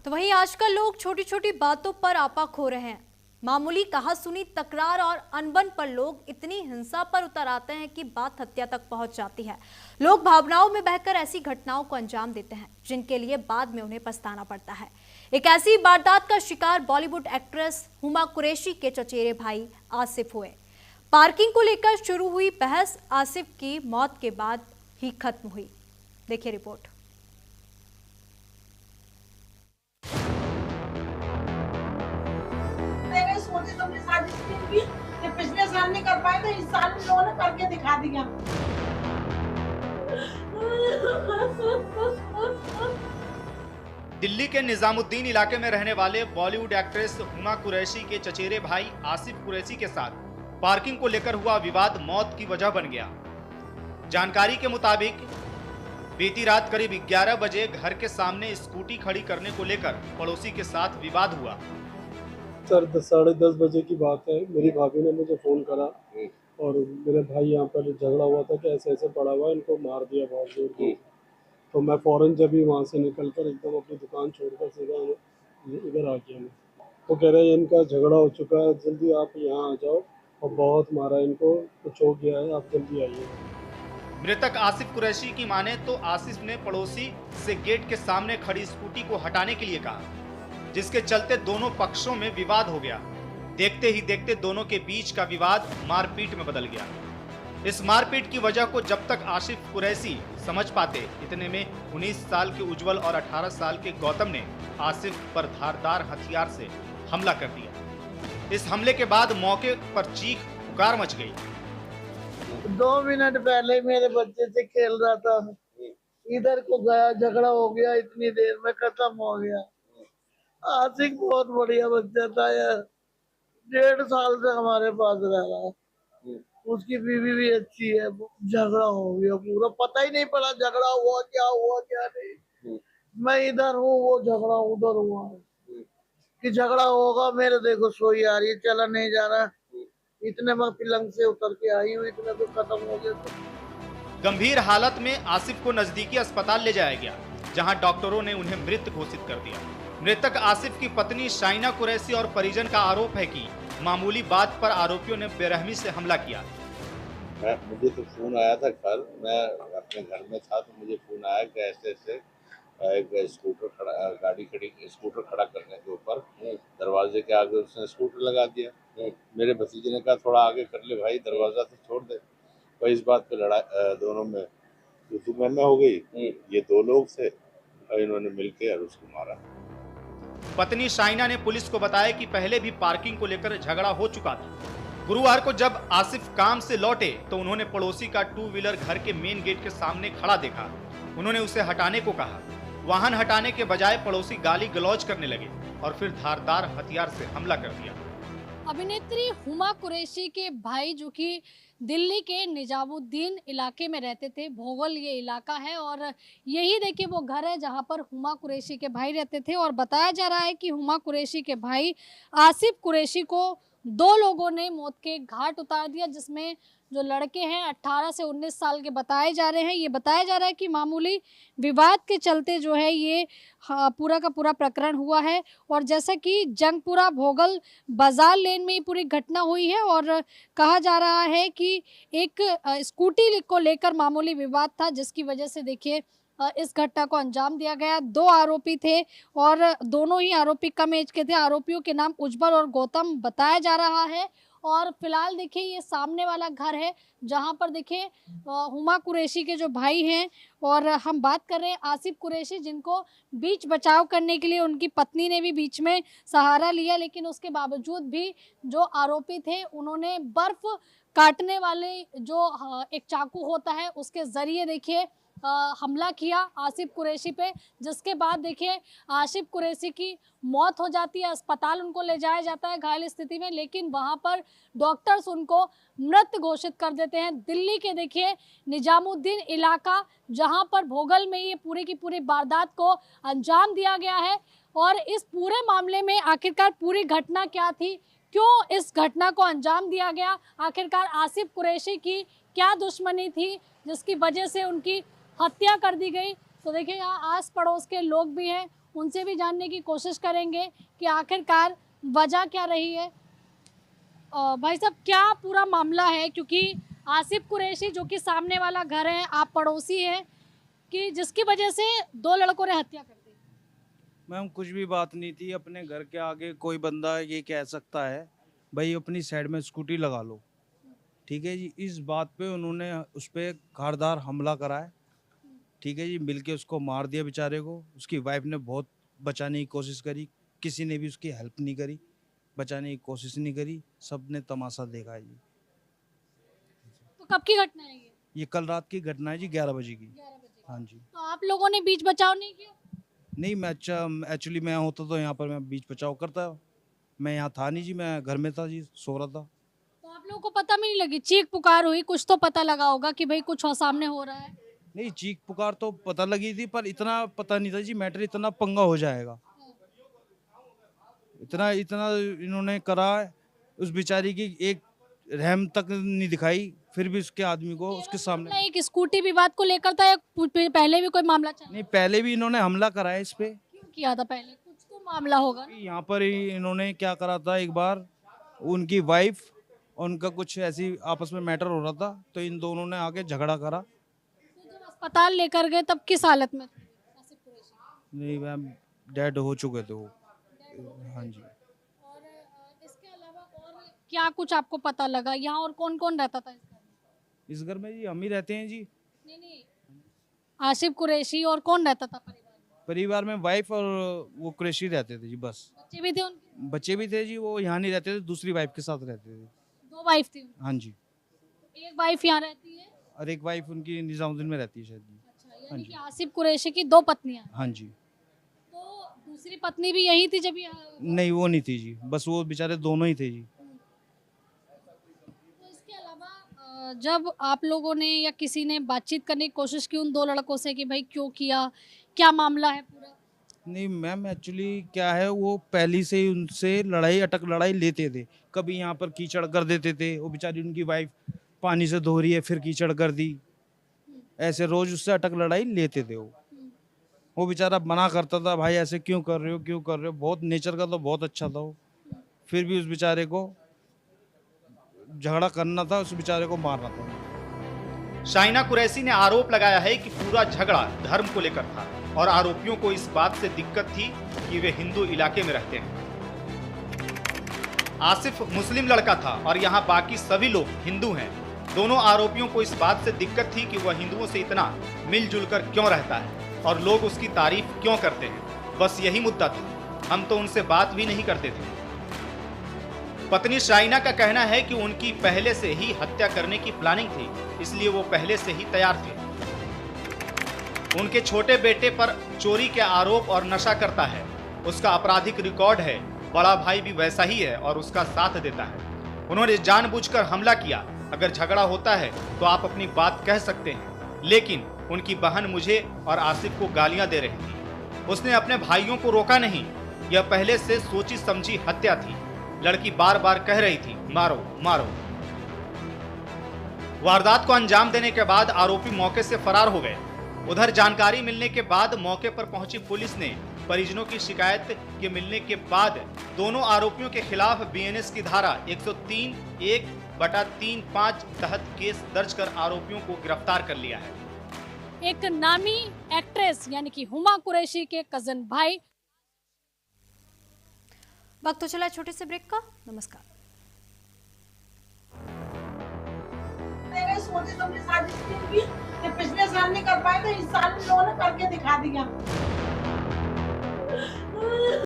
तो वहीं आजकल लोग छोटी छोटी बातों पर आपा खो रहे हैं। मामूली कहासुनी तकरार और अनबन पर लोग इतनी हिंसा पर उतर आते हैं कि बात हत्या तक पहुंच जाती है। लोग भावनाओं में बहकर ऐसी घटनाओं को अंजाम देते हैं जिनके लिए बाद में उन्हें पछताना पड़ता है। एक ऐसी वारदात का शिकार बॉलीवुड एक्ट्रेस हुमा कुरैशी के चचेरे भाई आसिफ हुए। पार्किंग को लेकर शुरू हुई बहस आसिफ की मौत के बाद ही खत्म हुई। देखिए रिपोर्ट। सोचे तुमने शादी की कि पिछले साल नहीं कर पाए तो इस साल इन लोगों ने करके दिखा दिया। दिल्ली के निजामुद्दीन इलाके में रहने वाले बॉलीवुड एक्ट्रेस हुमा कुरैशी के चचेरे भाई आसिफ कुरैशी के साथ पार्किंग को लेकर हुआ विवाद मौत की वजह बन गया। जानकारी के मुताबिक बीती रात करीब 11 बजे घर के सामने स्कूटी खड़ी करने को लेकर पड़ोसी के साथ विवाद हुआ। सर 10-10:30 बजे की बात है। मेरी भाभी ने मुझे फ़ोन करा और मेरे भाई यहाँ पर झगड़ा हुआ था कि ऐसे ऐसे पड़ा हुआ है, इनको मार दिया बहुत जोर की। तो मैं फ़ौरन जब ही वहाँ से निकल कर एकदम अपनी दुकान छोड़कर सीधा इधर आ गया। मैं वो कह रहे हैं इनका झगड़ा हो चुका है, जल्दी आप यहाँ आ जाओ और बहुत मारा इनको, कुछ हो गया है, आप जल्दी आइए। मृतक आसिफ कुरैशी की माने तो आसिफ ने पड़ोसी से गेट के सामने खड़ी स्कूटी को हटाने के लिए कहा, जिसके चलते दोनों पक्षों में विवाद हो गया। देखते ही देखते दोनों के बीच का विवाद मारपीट में बदल गया। इस मारपीट की वजह को जब तक आसिफ कुरैशी समझ पाते, इतने में 19 साल के उज्जवल और 18 साल के गौतम ने आसिफ पर धारदार हथियार से हमला कर दिया। इस हमले के बाद मौके पर चीख पुकार मच गई। 2 मिनट पहले मेरे बच्चे से खेल रहा था, इधर को गया, झगड़ा हो गया, इतनी देर में खत्म हो गया। आशिक बहुत बढ़िया बच्चा था यार, 1.5 साल से हमारे पास रह रहा है। उसकी बीवी भी अच्छी है। झगड़ा हो गया, पूरा पता ही नहीं पड़ा झगड़ा हुआ क्या नहीं। मैं इधर हूँ, वो झगड़ा उधर हुआ है कि झगड़ा होगा। मेरे देखो सोई आ रही है, चला नहीं जा रहा। इतने में पलंग से उतर के आई हूँ, इतने तो खत्म हो गया। गंभीर हालत में आसिफ को नजदीकी अस्पताल ले जाया गया, जहां डॉक्टरों ने उन्हें मृत घोषित कर दिया। मृतक आसिफ की पत्नी शाइना कुरैशी और परिजन का आरोप है कि मामूली बात पर आरोपियों ने बेरहमी से हमला किया। मुझे तो फोन आया था कल, मैं अपने घर में था तो मुझे फोन आया कि ऐसे ऐसे एक स्कूटर खड़ा करने के ऊपर दरवाजे के आगे उसने स्कूटर लगा दिया। मेरे भतीजे ने कहा थोड़ा आगे कर ले भाई, दरवाजा तो छोड़ दे। तो इस बात पे लड़ाई दोनों में तू हो गई। ये 2 लोग थे और इन्होंने मिलकर उसको मारा। पत्नी शाइना ने पुलिस को बताया कि पहले भी पार्किंग को लेकर झगड़ा हो चुका था। गुरुवार को जब आसिफ काम से लौटे तो उन्होंने पड़ोसी का 2 व्हीलर घर के मेन गेट के सामने खड़ा देखा। उन्होंने उसे हटाने को कहा। वाहन हटाने के बजाय पड़ोसी गाली गलौज करने लगे और फिर धारदार हथियार से हमला कर दिया। अभिनेत्री हुमा कुरैशी के भाई जो कि दिल्ली के निजामुद्दीन इलाके में रहते थे, भोगल ये इलाका है, और यही देखिए वो घर है जहां पर हुमा कुरैशी के भाई रहते थे। और बताया जा रहा है कि हुमा कुरैशी के भाई आसिफ कुरैशी को 2 लोगों ने मौत के घाट उतार दिया, जिसमें जो लड़के हैं 18 से 19 साल के बताए जा रहे हैं। ये बताया जा रहा है कि मामूली विवाद के चलते जो है ये पूरा का पूरा प्रकरण हुआ है। और जैसा कि जंगपुरा भोगल बाजार लेन में ये पूरी घटना हुई है और कहा जा रहा है कि एक स्कूटी को लेकर मामूली विवाद था, जिसकी वजह से देखिए इस घटना को अंजाम दिया गया। 2 आरोपी थे और दोनों ही आरोपी कम एज के थे। आरोपियों के नाम उज्जवल और गौतम बताया जा रहा है। और फिलहाल देखिए ये सामने वाला घर है जहां पर देखिए हुमा कुरैशी के जो भाई हैं, और हम बात कर रहे हैं आसिफ कुरैशी, जिनको बीच बचाव करने के लिए उनकी पत्नी ने भी बीच में सहारा लिया, लेकिन उसके बावजूद भी जो आरोपी थे उन्होंने बर्फ काटने वाले जो एक चाकू होता है उसके जरिए देखिए हमला किया आसिफ कुरैशी पे, जिसके बाद देखिए आसिफ कुरैशी की मौत हो जाती है। अस्पताल उनको ले जाया जाता है घायल स्थिति में, लेकिन वहां पर डॉक्टर्स उनको मृत घोषित कर देते हैं। दिल्ली के देखिए निजामुद्दीन इलाका जहां पर भोगल में ये पूरी की पूरी वारदात को अंजाम दिया गया है। और इस पूरे मामले में आखिरकार पूरी घटना क्या थी, क्यों इस घटना को अंजाम दिया गया, आखिरकार आसिफ कुरैशी की क्या दुश्मनी थी जिसकी वजह से उनकी हत्या कर दी गई। तो देखिए यहाँ आस पड़ोस के लोग भी हैं, उनसे भी जानने की कोशिश करेंगे कि आखिरकार वजह क्या रही है। भाई साहब, क्या पूरा मामला है, क्योंकि आसिफ कुरैशी जो कि सामने वाला घर है, आप पड़ोसी हैं, कि जिसकी वजह से 2 लड़कों ने हत्या कर दी। मैम कुछ भी बात नहीं थी। अपने घर के आगे कोई बंदा ये कह सकता है भाई अपनी साइड में स्कूटी लगा लो, ठीक है जी। इस बात पे उन्होंने उस पर धारदार हमला करा है, ठीक है जी। मिलके उसको मार दिया बेचारे को। उसकी वाइफ ने बहुत बचाने की कोशिश करी, किसी ने भी उसकी हेल्प नहीं करी, बचाने की कोशिश नहीं करी, सबने तमाशा देखा है जी। तो कब की घटना है ये कल रात की घटना है जी, 11 बजे की। 11 बजे। हाँ जी। तो आप लोगों ने बीच बचाव नहीं किया? नहीं, मैं एक्चुअली मैं होता तो यहाँ पर मैं बीच बचाव करता। मैं यहाँ था नहीं जी, मैं घर में था जी, सो रहा था। तो आप लोगों को पता भी नहीं लगी? चीख पुकार हुई, कुछ तो पता लगा होगा कि भाई कुछ और सामने हो रहा है। नहीं, चीख पुकार तो पता लगी थी, पर इतना पता नहीं था जी मैटर इतना पंगा हो जाएगा। इतना इन्होंने करा है, उस बेचारी की एक रहम तक नहीं दिखाई, फिर भी उसके आदमी को उसके सामने। नहीं, एक स्कूटी विवाद को लेकर था या पहले भी कोई मामला चला? नहीं, पहले भी इन्होंने हमला करा है इस पे। क्यों किया था पहले? कुछ तो मामला होगा। यहाँ पर ही इन्होंने क्या करा था, एक बार उनकी वाइफ और उनका कुछ ऐसी आपस में मैटर हो रहा था, तो इन दोनों ने आके झगड़ा करा। तो जब अस्पताल लेकर गए तब किस हालत में थे आसिफ कुरैशी? नहीं मैम, डेड हो चुके थे वो। हाँ जी। और इसके अलावा और क्या कुछ आपको पता लगा? यहाँ और कौन कौन रहता था इस घर में? इस घर में जी हम ही रहते हैं जी। नहीं, आसिफ कुरैशी और कौन रहता था परिवार में वाइफ और वो कुरैशी रहते थे जी, बस। बच्चे भी थे उनके? बच्चे भी थे जी, वो यहाँ नहीं रहते थे, दूसरी वाइफ के साथ रहते थे। 2 वाइफ थी उनकी? हाँ जी। एक वाइफ यहाँ रहती है और एक वाइफ उनकी निजामुद्दीन में रहती है शायद जी। अच्छा, यानी कि आसिफ कुरैशी की 2 पत्नियां। हाँ जी। तो दूसरी पत्नी भी यही थी जब ये? नहीं, वो नहीं थी जी, बस वो बेचारे दोनों ही थे जी। तो इसके अलावा जब आप लोगों ने या किसी ने बातचीत करने की कोशिश की उन 2 लड़कों से कि भाई क्यों किया, क्या मामला है पूरा? नहीं मैम, एक्चुअली क्या है, वो पहले से ही उनसे लड़ाई लेते थे। कभी यहाँ पर कीचड़ कर देते थे, वो बेचारी उनकी वाइफ पानी से धो रही है फिर कीचड़ कर दी, ऐसे रोज उससे अटक लड़ाई लेते थे। वो बेचारा मना करता था, भाई ऐसे क्यों कर रहे हो, क्यों कर रहे हो। बहुत नेचर का तो बहुत अच्छा था वो, फिर भी उस बेचारे को झगड़ा करना था, उस बेचारे को मारना था। शाइना कुरैशी ने आरोप लगाया है कि पूरा झगड़ा धर्म को लेकर था और आरोपियों को इस बात से दिक्कत थी कि वे हिंदू इलाके में रहते हैं। आसिफ मुस्लिम लड़का था और यहाँ बाकी सभी लोग हिंदू हैं। दोनों आरोपियों को इस बात से दिक्कत थी कि वह हिंदुओं से इतना मिलजुल कर क्यों रहता है और लोग उसकी तारीफ क्यों करते हैं। बस यही मुद्दा था, हम तो उनसे बात भी नहीं करते थे। पत्नी शाइना का कहना है कि उनकी पहले से ही हत्या करने की प्लानिंग थी, इसलिए वो पहले से ही तैयार थे। उनके छोटे बेटे पर चोरी के आरोप और नशा करता है, उसका आपराधिक रिकॉर्ड है। बड़ा भाई भी वैसा ही है और उसका साथ देता है। उन्होंने जानबूझकर हमला किया। अगर झगड़ा होता है तो आप अपनी बात कह सकते हैं, लेकिन उनकी बहन मुझे और आसिफ को गालियां दे रही थी। उसने अपने भाइयों को रोका नहीं। यह पहले से सोची समझी हत्या थी। लड़की बार बार कह रही थी, मारो मारो। वारदात को अंजाम देने के बाद आरोपी मौके से फरार हो गए। उधर जानकारी मिलने के बाद मौके पर पहुंची पुलिस ने परिजनों की शिकायत के मिलने के बाद दोनों आरोपियों के खिलाफ बीएनएस की धारा 103(1)(3)(5) तहत केस दर्ज कर आरोपियों को गिरफ्तार कर लिया है। एक नामी एक्ट्रेस यानी कि हुमा कुरैशी के कजन भाई। वक्त तो चला छोटे से ब्रेक का। नमस्कार। मैंने सोची समझी शादी की कि पिछले साल नहीं कर पाए तो इस साल लोगों ने करके दिखा दिया।